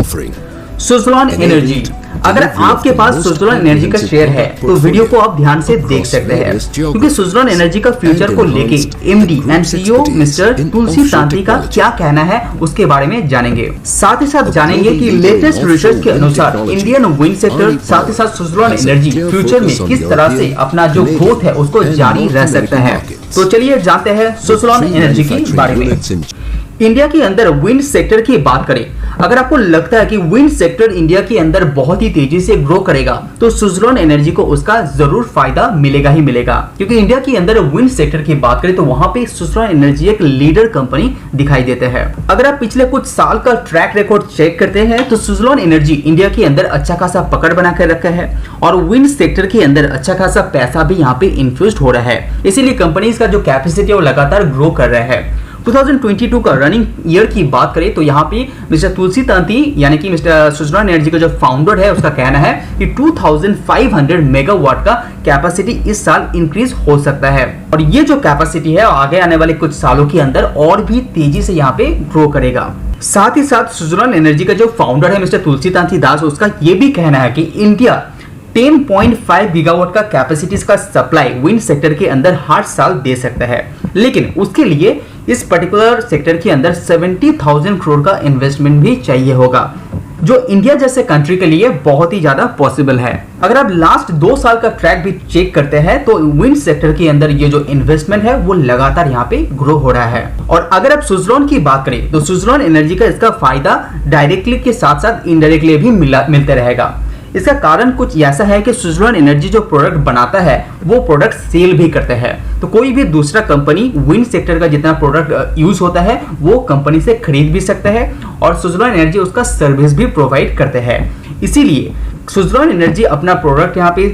offering. Suzlon energy. अगर आपके पास Suzlon energy का शेयर है तो वीडियो को आप ध्यान से देख सकते हैं, क्योंकि सुज़लोन एनर्जी का फ्यूचर को लेके एमडी एंड सीईओ मिस्टर तुलसी तांती का क्या कहना है उसके बारे में जानेंगे। साथ ही साथ जानेंगे कि लेटेस्ट रिसर्च के अनुसार इंडियन विंड सेक्टर साथ ही साथ सुज़लोन एनर्जी फ्यूचर में किस तरह से अपना जो ग्रोथ है उसको जारी रह सकता है। तो चलिए जानते हैं सुज़लोन एनर्जी के बारे में। इंडिया के अंदर विंड सेक्टर की बात करें, अगर आपको लगता है कि विंड सेक्टर इंडिया के अंदर बहुत ही तेजी से ग्रो करेगा तो सुज़लोन एनर्जी को उसका जरूर फायदा मिलेगा ही मिलेगा, क्योंकि इंडिया के अंदर विंड सेक्टर की बात करें तो वहां पे सुज़लोन एनर्जी एक लीडर कंपनी दिखाई देते हैं। अगर आप पिछले कुछ साल का ट्रैक रिकॉर्ड चेक करते हैं तो सुज़लोन एनर्जी इंडिया के अंदर अच्छा खासा पकड़ बना कर रखा है और विंड सेक्टर के अंदर अच्छा खासा पैसा भी यहाँ पे इन्फ्यूज हो रहा है, इसीलिए कंपनी का जो कैपेसिटी है वो लगातार ग्रो कर रहा है। 2022 का रनिंग ईयर की बात करें तो यहाँ पे मिस्टर तुलसी तांती यानी कि मिस्टर सुज़लोन एनर्जी का जो फाउंडर है उसका कहना है कि 2500 मेगावाट का कैपेसिटी इस साल इंक्रीज हो सकता है और ये जो कैपेसिटी है आगे आने वाले कुछ सालों के अंदर और भी तेजी से यहाँ पे ग्रो करेगा। साथ ही साथ सुज़लोन एनर्जी का जो फाउंडर है मिस्टर तुलसी तांती दास, उसका ये भी कहना है कि इंडिया 10.5 गीगावाट का कैपेसिटीज का सप्लाई विंड सेक्टर के अंदर हर साल दे सकता है, लेकिन उसके लिए इस पर्टिकुलर सेक्टर के अंदर 70,000 करोड़ का इन्वेस्टमेंट भी चाहिए होगा, जो इंडिया जैसे कंट्री के लिए बहुत ही ज्यादा पॉसिबल है। अगर आप लास्ट 2 साल का ट्रैक भी चेक करते हैं तो विंड सेक्टर के अंदर ये जो इन्वेस्टमेंट है वो लगातार यहाँ पे ग्रो हो रहा है। और अगर आप सुज़लोन की बात करें तो सुज़लोन एनर्जी का इसका फायदा डायरेक्टली के साथ साथ इनडायरेक्टली भी मिलते रहेगा। इसका कारण कुछ ऐसा है कि सुज़लोन एनर्जी जो प्रोडक्ट बनाता है वो प्रोडक्ट सेल भी करते हैं, तो कोई भी दूसरा कंपनी विंड सेक्टर का जितना प्रोडक्ट यूज होता है वो कंपनी से खरीद भी सकता है और सुज़लोन एनर्जी उसका सर्विस भी प्रोवाइड करते हैं। इसीलिए सुज़लोन एनर्जी अपना प्रोडक्ट यहाँ पे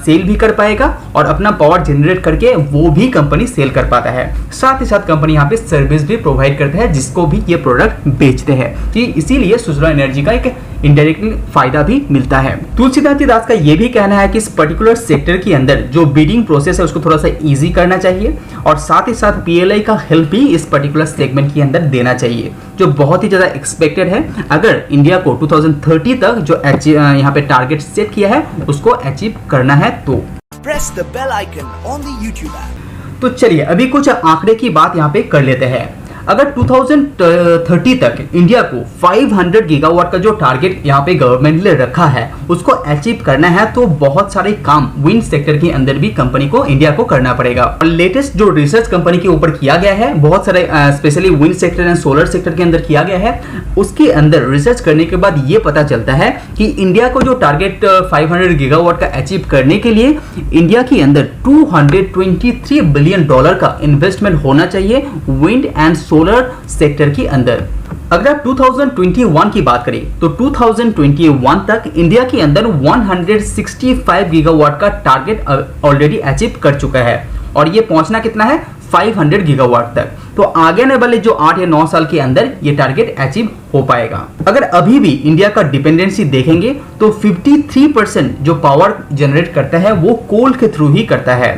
सेल भी कर पाएगा और अपना पावर जनरेट करके वो भी कंपनी सेल कर पाता है। साथ ही साथ कंपनी यहाँ पे सर्विस भी प्रोवाइड करता है जिसको भी ये प्रोडक्ट बेचते हैं, कि इसीलिए सुज़लोन एनर्जी का एक इनडायरेक्टली फायदा भी मिलता है। तुलसी तांती दास का ये भी कहना है कि इस पर्टिकुलर सेक्टर के अंदर जो बिडिंग प्रोसेस है उसको थोड़ा सा इजी करना चाहिए और साथ ही साथ पीएलआई का हेल्प भी इस पर्टिकुलर सेगमेंट के अंदर देना चाहिए, जो बहुत ही ज्यादा एक्सपेक्टेड है अगर इंडिया को 2030 तक जो यहाँ पे टारगेट सेट किया है उसको अचीव करना है तो। Press the bell icon on the YouTube app. तो चलिए अभी कुछ आंकड़े की बात यहाँ पे कर लेते हैं। अगर 2030 तक इंडिया को 500 गीगावाट का जो टारगेट यहाँ पे गवर्नमेंट ने रखा है उसको अचीव करना है तो बहुत सारे काम विंड सेक्टर के अंदर भी कंपनी को इंडिया को करना पड़ेगा। और लेटेस्ट जो रिसर्च कंपनी के ऊपर किया गया है, बहुत सारे specially wind sector and solar sector के अंदर किया गया है, उसके अंदर रिसर्च करने के बाद ये पता चलता है कि इंडिया को जो टारगेट 500 गीगावाट का अचीव करने के लिए इंडिया के अंदर $223 बिलियन का इन्वेस्टमेंट होना चाहिए विंड एंड सोलर सेक्टर के अंदर। अगर आप 2021 की बात करें तो 2021 तक इंडिया के अंदर 165 गीगावाट का टारगेट ऑलरेडी अचीव कर चुका है और ये पहुंचना कितना है 500 गीगावाट तक। तो आगे आने वाले जो 8 या 9 साल के अंदर ये टारगेट अचीव हो पाएगा। अगर अभी भी इंडिया का डिपेंडेंसी देखेंगे तो 53% जो पावर जनरेट करता है वो कोल के थ्रू ही करता है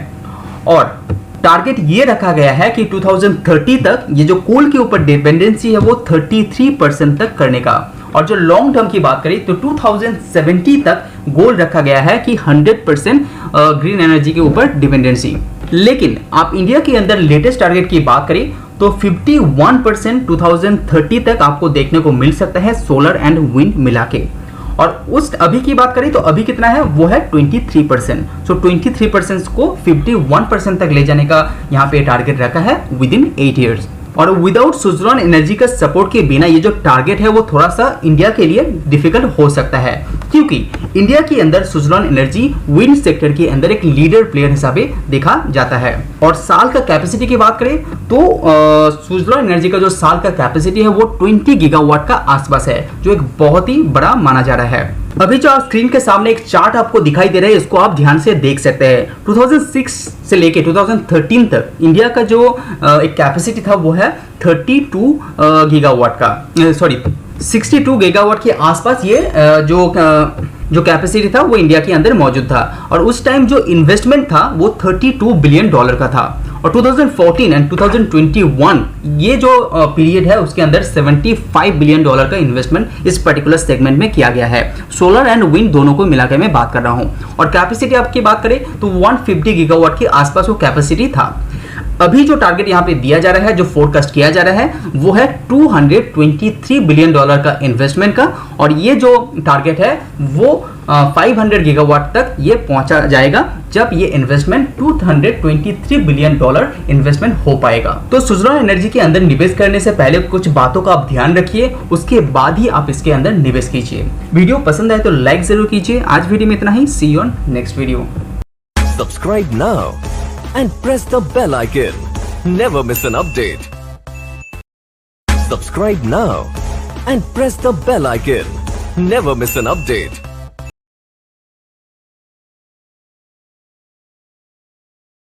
और टारगेट ये रखा गया है कि 2030 तक ये जो कोल के ऊपर डिपेंडेंसी है वो 33% तक करने का। और जो लॉन्ग टर्म की बात करें तो 2070 तक गोल रखा गया है कि 100% ग्रीन एनर्जी के ऊपर डिपेंडेंसी। लेकिन आप इंडिया के अंदर लेटेस्ट टारगेट की बात करें तो 51% 2030 तक आपको देखने को मिल सकता है सोलर एंड विंड मिला के। और उस अभी की बात करें तो अभी कितना है वो है 23%। सो 23% को 51% तक ले जाने का यहाँ पे टारगेट रखा है विद इन 8 ईयर्स। और विदाउट सुज़लोन एनर्जी का सपोर्ट के बिना ये जो टारगेट है वो थोड़ा सा इंडिया के लिए डिफिकल्ट हो सकता है, क्योंकि इंडिया के अंदर सुज़लोन एनर्जी विंड सेक्टर के अंदर एक लीडर प्लेयर हिसाबे देखा जाता है। और साल का कैपेसिटी की बात करें तो सुज़लोन एनर्जी का जो साल का कैपेसिटी है वो 20 गीगावाट का आसपास है, जो एक बहुत ही बड़ा माना जा रहा है। अभी जो आप स्क्रीन के सामने एक चार्ट आपको दिखाई दे रहा है इसको आप ध्यान से देख सकते हैं। 2006 से लेके 2013 तक इंडिया का जो एक कैपेसिटी था वो है 32 गीगावाट का, 62 गीगावाट के आसपास ये जो कैपेसिटी था वो इंडिया के अंदर मौजूद था। और उस टाइम जो इन्वेस्टमेंट था वो $32 बिलियन का था। और 2014 एंड 2021 ये जो पीरियड है उसके अंदर $75 बिलियन का इन्वेस्टमेंट इस पर्टिकुलर सेगमेंट में किया गया है। सोलर एंड विंड दोनों को मिलाकर मैं बात कर रहा हूँ। और कैपेसिटी आपकी बात करें तो 150 गीगावाट के आसपास वो कैपेसिटी था। अभी जो टारगेट यहाँ पे दिया जा रहा है, जो फोरकास्ट किया जा रहा है, वो है $223 बिलियन का इन्वेस्टमेंट का। और ये जो टारगेट है वो 500 गीगावाट तक ये पहुंचा जाएगा जब ये इन्वेस्टमेंट $223 बिलियन इन्वेस्टमेंट हो पाएगा। तो सुज़लॉन एनर्जी के अंदर निवेश करने से पहले कुछ बातों का आप ध्यान रखिए, उसके बाद ही आप इसके अंदर निवेश कीजिए। वीडियो पसंद आए तो लाइक जरूर कीजिए। आज वीडियो में इतना ही। See you on next video. Subscribe now and press the bell icon. Never miss an update. Subscribe now and press the bell icon. Never miss an update.